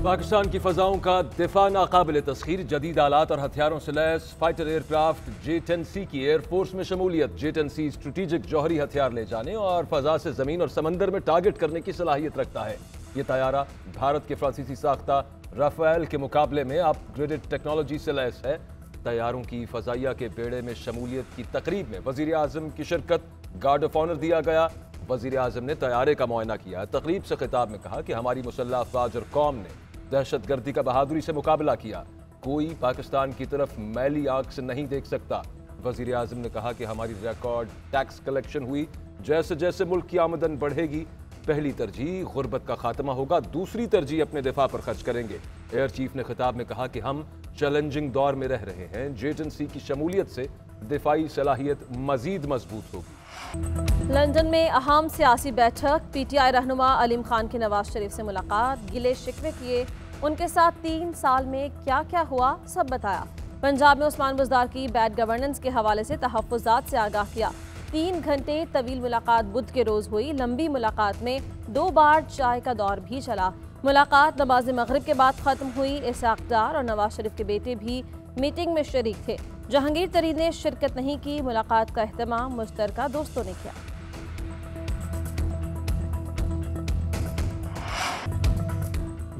पाकिस्तान की फजाओं का दिफा नाकाबिल तस्खीर, जदीद आलात और हथियारों से लैस फाइटर एयरक्राफ्ट J-10C की एयरफोर्स में शमूलियत। J-10C स्ट्रेटेजिक जौहरी हथियार ले जाने और फजा से जमीन और समंदर में टारगेट करने की सलाहियत रखता है। ये तैयारा भारत के फ्रांसीसी साख्ता राफेल के मुकाबले में अपग्रेडेड टेक्नोलॉजी से लैस है। तैयारों की फजाइया के बेड़े में शमूलियत की तकरीब में वजीर आजम की शिरकत, गार्ड ऑफ ऑनर दिया गया। वजीर आजम ने तैयारे का मुआयना किया। तकरीब से खिताब में कहा कि हमारी मुसल्लह अफवाज और कौम ने दहशतगर्दी का बहादुरी से मुकाबला किया। कोई पाकिस्तान की तरफ मैली आंख से नहीं देख सकता। वजीर आजम ने कहा कि हमारी रिकॉर्ड टैक्स कलेक्शन हुई। जैसे जैसे मुल्क की आमदन बढ़ेगी, पहली तरजीह गुर्बत का खात्मा होगा, दूसरी तरजीह अपने दिफा पर खर्च करेंगे। एयर चीफ ने खिताब में कहा कि हम चैलेंजिंग दौर में रह रहे हैं। J-10C की शमूलियत से दिफाई सलाहियत मजीद मजबूत होगी। लंदन में अहम सियासी बैठक, PTI रहनुमा अलीम खान की नवाज शरीफ से मुलाकात, गिले शिकवे किए, उनके साथ 3 साल में क्या क्या हुआ सब बताया। पंजाब में उस्मान बुज़दार की बैड गवर्नेंस के हवाले से तहफ़्फ़ुज़ात से आगाह किया। 3 घंटे तवील मुलाकात बुध के रोज़ हुई। लंबी मुलाकात में 2 बार चाय का दौर भी चला। मुलाकात नमाज मगरिब के बाद ख़त्म हुई। इसाक़ डार और नवाज शरीफ के बेटे भी मीटिंग में शरीक थे। जहांगीर तरीन ने शिरकत नहीं की। मुलाकात का एहतमाम मुश्तरका दोस्तों ने किया।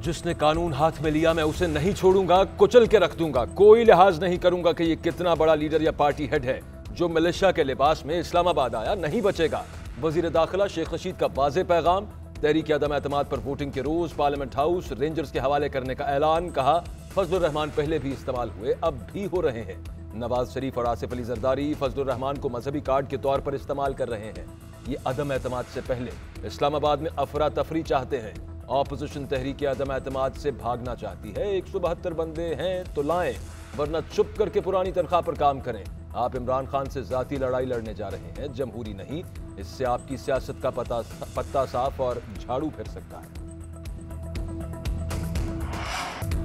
जिसने कानून हाथ में लिया मैं उसे नहीं छोड़ूंगा, कुचल के रख दूंगा। कोई लिहाज नहीं करूंगा कि ये कितना बड़ा लीडर या पार्टी हेड है। जो मिलिशिया के लिबास में इस्लामाबाद आया नहीं बचेगा। वजीर दाखिला शेख रशीद का वाज़ेह पैगाम। तहरीक अदम एतमाद पर वोटिंग के रोज पार्लियामेंट हाउस रेंजर्स के हवाले करने का ऐलान। कहा फजलुर रहमान पहले भी इस्तेमाल हुए, अब भी हो रहे हैं। नवाज शरीफ और आसिफ अली जरदारी फजलुर रहमान को मजहबी कार्ड के तौर पर इस्तेमाल कर रहे हैं। ये अदम एतमाद से पहले इस्लामाबाद में अफरा तफरी चाहते हैं। ऑपोजिशन तहरीक अदम एतमाद से भागना चाहती है। 172 बंदे हैं तो लाएं, वरना चुप करके पुरानी तनख्वाह पर काम करें। आप इमरान खान से जाती लड़ाई लड़ने जा रहे हैं, जमहूरी नहीं। इससे आपकी सियासत का पत्ता साफ और झाड़ू फिर सकता है।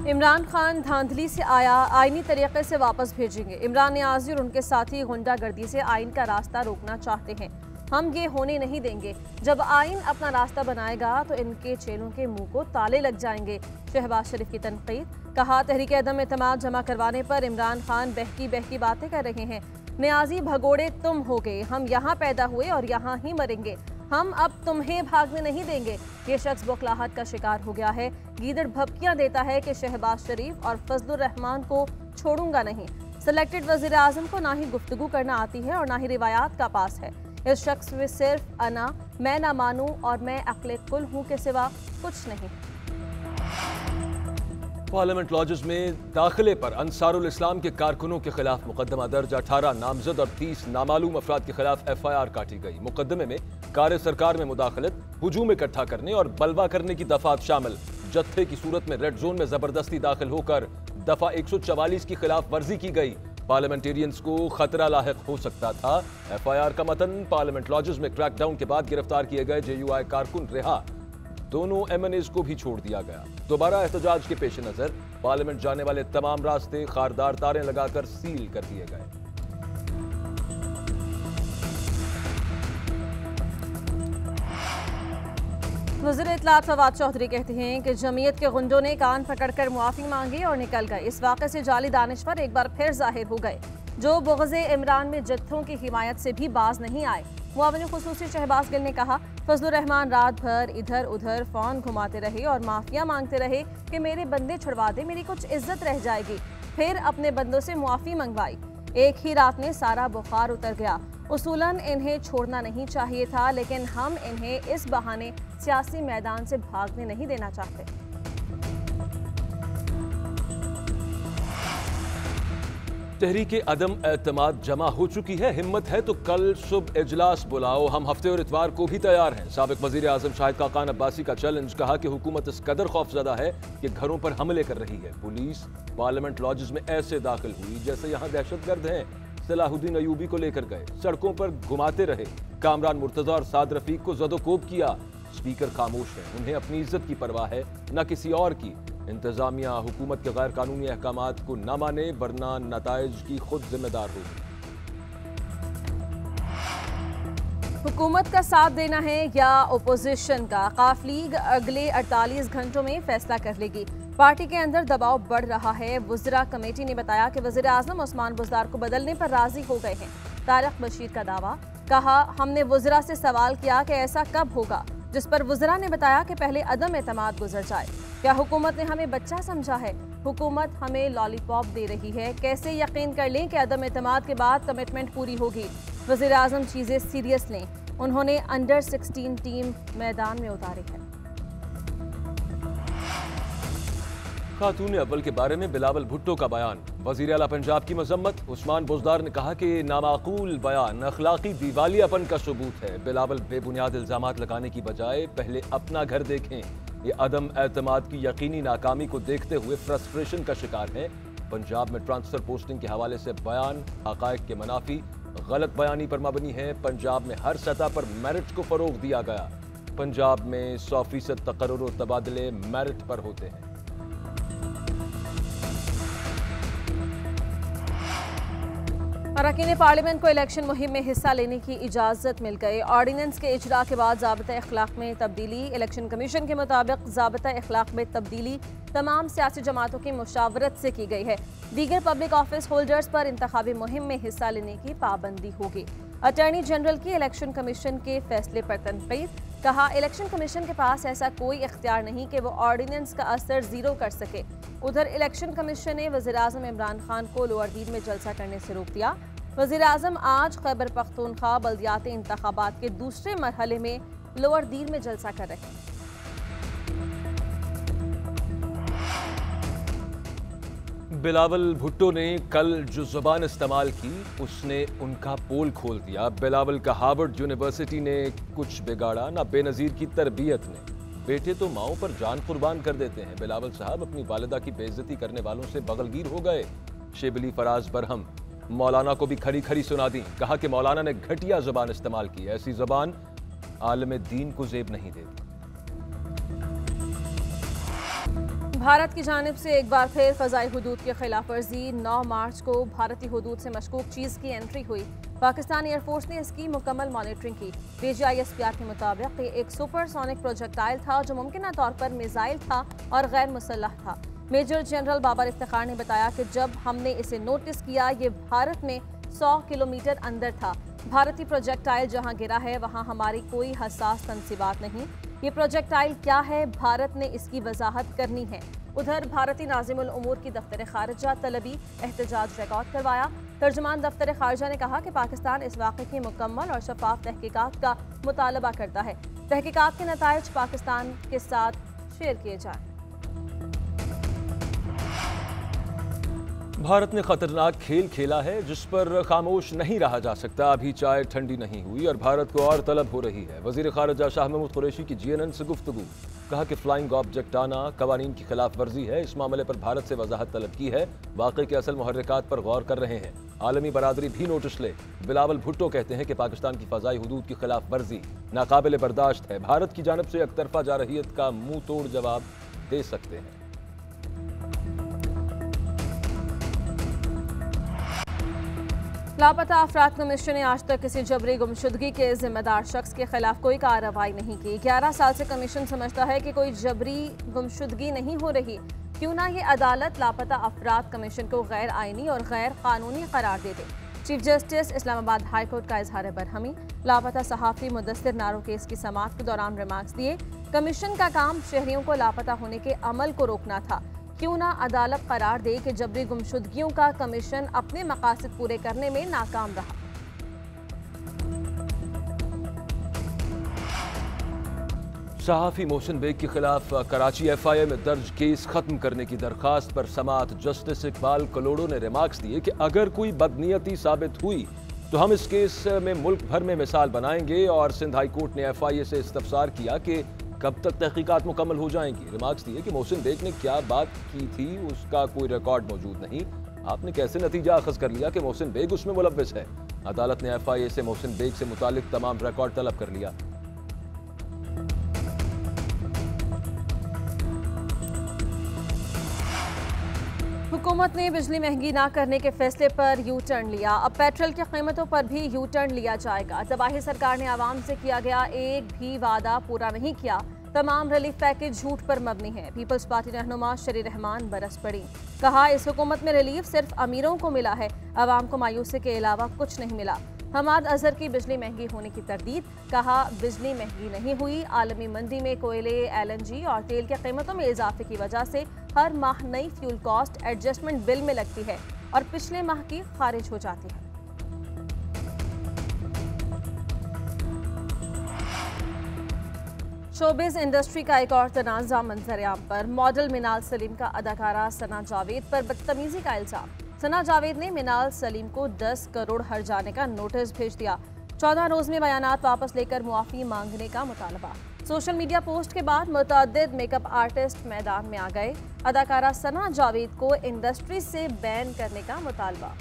इमरान खान धांधली से आया, आईनी तरीके से वापस भेजेंगे। इमरान नियाजी और उनके साथी गुंडागर्दी से आइन का रास्ता रोकना चाहते हैं। हम ये होने नहीं देंगे। जब आइन अपना रास्ता बनाएगा तो इनके चेलों के मुंह को ताले लग जाएंगे। शहबाज शरीफ की तनकीद। कहा तहरीक अदम एतमाद जमा करवाने पर इमरान खान बहकी बहकी बातें कर रहे हैं। नियाजी भगोड़े तुम हो गए, हम यहाँ पैदा हुए और यहाँ ही मरेंगे। हम अब तुम्हें भागने नहीं देंगे। ये शख्स बौखलाहट का शिकार हो गया है। गीदड़ भपकियां देता है कि शहबाज शरीफ और फजलुर रहमान को छोड़ूंगा नहीं। सिलेक्टेड वजीर आजम को ना ही गुफ्तगू करना आती है और ना ही रिवायात का पास है। इस शख्स में सिर्फ अना, मैं ना मानूं और मैं अक्ले कुल हूं के सिवा कुछ नहीं। पार्लियामेंट लॉजेस में दाखिले पर अंसारुल इस्लाम के कारकुनों के खिलाफ मुकदमा दर्ज। 18 नामजद और 30 नामालूम अफराद के खिलाफ FIR काटी गई। मुकदमे में कार्य सरकार में मुदाखलत, हुजूम इकट्ठा करने और बलवा करने की दफात शामिल। जत्थे की सूरत में रेड जोन में जबरदस्ती दाखिल होकर दफा 144 की खिलाफ वर्जी की गई। पार्लियामेंटेरियंस को खतरा लाहिक हो सकता था। FIR का मतन पार्लियामेंट लॉजेस में क्रैकडाउन के बाद गिरफ्तार किए गए JUI कारकुन रिहा। दोनों MNAs को भी छोड़ दिया गया। दोबारा एहतजाज के पेश नजर पार्लियामेंट जाने वाले तमाम रास्ते खारदार तारें लगाकर सील कर दिए गए। वज़ीर इत्तलात फवाद चौधरी कहते हैं कि जमीयत के गुंडों ने कान पकड़कर मुआफ़ी मांगी और निकल गए। इस वाक़े से जाली दानिश्वर एक बार फिर जाहिर हो गए, जो बुग़्ज़े इमरान में जत्थों की हिमायत से भी बाज नहीं आए। मुआविन खुसूसी शहबाज गिल ने कहा फजलुर रहमान रात भर इधर उधर फ़ोन घुमाते रहे और माफिया मांगते रहे कि मेरे बंदे छुड़वा दे, मेरी कुछ इज्जत रह जाएगी। फिर अपने बंदों से मुआफ़ी मंगवाई। एक ही रात में सारा बुखार उतर गया। उसूलन इन्हें छोड़ना नहीं चाहिए था, लेकिन हम इन्हें इस बहाने सियासी मैदान से भागने नहीं देना चाहते। तहरीक अदम एतमाद जमा हो चुकी है। हिम्मत है तो कल सुबह इजलास बुलाओ। हम हफ्ते और इतवार को भी तैयार हैं। साबिक वजीर आजम शाहिद खाकान अब्बासी का चैलेंज। कहा कि हुकूमत इस कदर खौफजदा है कि घरों पर हमले कर रही है। पुलिस पार्लियामेंट लॉजेस में ऐसे दाखिल हुई जैसे यहाँ दहशतगर्द हैं। सलाहुद्दीन अयूबी को लेकर गए, सड़कों पर घुमाते रहे। कामरान मुर्तजा और साद रफीक को ज़दोकोब किया। स्पीकर खामोश है, उन्हें अपनी इज्जत की परवाह है न किसी और की। इंतजामिया हुकूमत के गैर कानूनी अहकामात को न माने, वरना नताइज की खुद जिम्मेदार होगी। हुकूमत का साथ देना है या अपोजिशन का, काफ लीग अगले 48 घंटों में फैसला कर लेगी। पार्टी के अंदर दबाव बढ़ रहा है। वुज़रा कमेटी ने बताया कि वज़ीर आज़म उस्मान बुज़दार को बदलने पर राजी हो गए हैं। तारिक बशीर का दावा, कहा हमने वुज़रा से सवाल किया कि ऐसा कब होगा, जिस पर वुज़रा ने बताया कि पहले अदम एतमाद गुजर जाए। क्या हुकूमत ने हमें बच्चा समझा है? हुकूमत हमें लॉलीपॉप दे रही है। कैसे यकीन कर लें कि अदम एतमाद के बाद कमिटमेंट पूरी होगी? वज़ीर आज़म चीज़ें सीरियस लें। उन्होंने अंडर 16 टीम मैदान में उतारी है। खातून अव्वल के बारे में बिलावल भुट्टो का बयान। वज़ीर आला पंजाब की मजम्मत। उस्मान बुज़दार ने कहा कि नामाकूल बयान अखलाकी दिवालियापन का सबूत है। बिलावल बेबुनियाद इल्ज़ामात लगाने की बजाय पहले अपना घर देखें। ये अदम एतमाद की यकीनी नाकामी को देखते हुए फ्रस्ट्रेशन का शिकार है। पंजाब में ट्रांसफर पोस्टिंग के हवाले से बयान हक़ाइक़ के मनाफी, गलत बयानी पर मबनी है। पंजाब में हर सतह पर मेरिट को फ़रोग़ दिया गया। पंजाब में 100% तकर्रुर और तबादले मेरिट पर होते हैं। अरकान पार्लियामेंट को इलेक्शन मुहिम में हिस्सा लेने की इजाज़त मिल गई। ऑर्डिनेंस के इजरा के बाद ज़ाबिता अखलाक में तब्दीली। इलेक्शन कमीशन के मुताबिक ज़ाबिता अखलाक में तब्दीली तमाम सियासी जमातों की मुशावरत से की गई है। दीगर पब्लिक ऑफिस होल्डर्स पर इंतखाबी मुहिम में हिस्सा लेने की पाबंदी होगी। अटॉर्नी जनरल की इलेक्शन कमीशन के फैसले पर तनकीद। कहा, इलेक्शन कमीशन के पास ऐसा कोई इख्तियार नहीं कि वो ऑर्डिनेंस का असर ज़ीरो कर सके। उधर इलेक्शन कमीशन ने वज़ीर आज़म इमरान खान को लोअर दीन में जलसा करने से रोक दिया। वज़ीर आज़म आज खैबर पख्तूनख्वा बल्दियाती इंतखाबात के दूसरे मरहले में लोअर दीन में जलसा कर रहे हैं। बिलावल भुट्टो ने कल जो ज़ुबान इस्तेमाल की उसने उनका पोल खोल दिया। बिलावल का हार्वर्ड यूनिवर्सिटी ने कुछ बिगाड़ा ना बेनज़ीर की तरबियत ने। बेटे तो माओ पर जान कुर्बान कर देते हैं। बिलावल साहब अपनी वालिदा की बेइज्जती करने वालों से बगलगीर हो गए। शेबली फराज बरहम मौलाना को भी खरी खरी सुना दी। कहा कि मौलाना ने घटिया ज़ुबान इस्तेमाल की। ऐसी ज़ुबान आलम दीन को ज़ेब नहीं देती। भारत की जानिब से एक बार फिर फ़ज़ाई हुदूद की खिलाफ वर्जी। 9 मार्च को भारतीय हुदूद से मशकूक चीज़ की एंट्री हुई। पाकिस्तान एयरफोर्स ने इसकी मुकम्मल मॉनिटरिंग की। DGISPR के मुताबिक ये एक सुपरसोनिक प्रोजेक्टाइल था जो मुमकिन तौर पर मिसाइल था और गैर मुसल्लह था। मेजर जनरल बाबर इफ्तिखार ने बताया कि जब हमने इसे नोटिस किया ये भारत में 100 किलोमीटर अंदर था। भारतीय प्रोजेक्टाइल जहां गिरा है वहां हमारी कोई हसास तनसीबात नहीं। ये प्रोजेक्टाइल क्या है, भारत ने इसकी वजाहत करनी है। उधर भारतीय नाज़िमुल उमूर की दफ्तर खारिजा तलबी एहतजाज रिकॉर्ड करवाया। तर्जुमान दफ्तर खारिजा ने कहा कि पाकिस्तान इस वाक़े की मुकम्मल और शफाफ तहकीकात का मुतालबा करता है। तहकीकात के नताइज पाकिस्तान के साथ शेयर किए जाएं। भारत ने खतरनाक खेल खेला है जिस पर खामोश नहीं रहा जा सकता। अभी चाय ठंडी नहीं हुई और भारत को और तलब हो रही है। वज़ीर ख़ारिजा शाह महमूद कुरैशी की GNN से गुफ्तगू। कहा कि फ्लाइंग ऑब्जेक्ट आना कवानीन की खिलाफ वर्जी है। इस मामले पर भारत से वजाहत तलब की है। वाक़े के असल मुहर्रिकात पर गौर कर रहे हैं। आलमी बरादरी भी नोटिस ले। बिलावल भुट्टो कहते हैं कि पाकिस्तान की फ़ज़ाई हुदूद की खिलाफ वर्जी नाकाबिल बर्दाश्त है। भारत की जानिब से एकतरफा जारहियत का मुंह तोड़ जवाब दे सकते हैं। लापता अफराद कमीशन ने आज तक किसी जबरी गुमशुदगी के जिम्मेदार शख्स के खिलाफ कोई कार्रवाई नहीं की। 11 साल से कमीशन समझता है कि कोई जबरी गुमशुदगी नहीं हो रही। क्यों ना ये अदालत लापता अफराद कमीशन को गैर आइनी और गैर कानूनी करार दे दे। Chief justice Islamabad high court का इजहार बरहमी। लापता सहाफ़ी मुदस्सिर नारो केस की समाअत के दौरान रिमार्क्स दिए। कमीशन का काम शहरियों को लापता होने के अमल को रोकना था। क्यों ना अदालत करार दे कि जबरी गुमशुदगियों का कमीशन अपने मकासद पूरे करने में नाकाम रहा। सहाफ़ी मोहसिन बेग के खिलाफ कराची FIA में दर्ज केस खत्म करने की दरखास्त पर समाअत जस्टिस इकबाल कलोड़ो ने रिमार्क्स दिए कि अगर कोई बदनीयती साबित हुई तो हम इस केस में मुल्क भर में मिसाल बनाएंगे। और सिंध हाई कोर्ट ने FIA से इस्तफसार किया कि कब तक तहकीकात मुकम्मल हो जाएंगी। रिमार्क्स दिए कि मोहसिन बेग ने क्या बात की थी उसका कोई रिकॉर्ड मौजूद नहीं। आपने कैसे नतीजा अखज़ कर लिया कि मोहसिन बेग उसमें मुलव्विस है। अदालत ने FIA से मोहसिन बेग से मुतालिक तमाम रिकॉर्ड तलब कर लिया। हुकूमत ने बिजली महंगी ना करने के फैसले पर यू टर्न लिया। अब पेट्रोल की कीमतों पर भी यू टर्न लिया जाएगा। तबाही सरकार ने आवाम से किया गया एक भी वादा पूरा नहीं किया। तमाम रिलीफ पैकेज झूठ पर मबनी है। पीपल्स पार्टी रहनुमा शरी रहमान बरस पड़ी। कहा, इस हुकूमत में रिलीफ सिर्फ अमीरों को मिला है, अवाम को मायूसी के अलावा कुछ नहीं मिला। हमाद अजहर की बिजली महंगी होने की तरदीद। कहा, बिजली महंगी नहीं हुई, आलमी मंडी में कोयले, LNG और तेल की कीमतों में इजाफे की वजह से हर माह नई फ्यूल कॉस्ट एडजस्टमेंट बिल में लगती है और पिछले माह की खारिज हो जाती है। शोबिज इंडस्ट्री का एक और तनाज़ा मंजर-ए-आम पर। मॉडल मिनाल सलीम का अदाकारा सना जावेद पर बदतमीजी का इल्जाम। सना जावेद ने मिनाल सलीम को 10 करोड़ हर्जाने का नोटिस भेज दिया। 14 रोज में बयानात वापस लेकर मुआफ़ी मांगने का मुतालबा। सोशल मीडिया पोस्ट के बाद मुतअद्दिद मेकअप आर्टिस्ट मैदान में आ गए। अदाकारा सना जावेद को इंडस्ट्री से बैन करने का मुतालबा।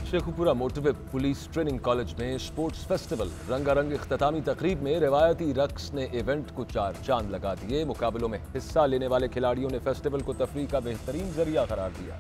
Sheikhupura motorway police training college में स्पोर्ट्स फेस्टिवल। रंगारंग इख्तितामी तकरीब में रिवायती रक्स ने इवेंट को 4 चांद लगा दिए। मुकाबलों में हिस्सा लेने वाले खिलाड़ियों ने फेस्टिवल को तफरीह का बेहतरीन जरिया करार दिया।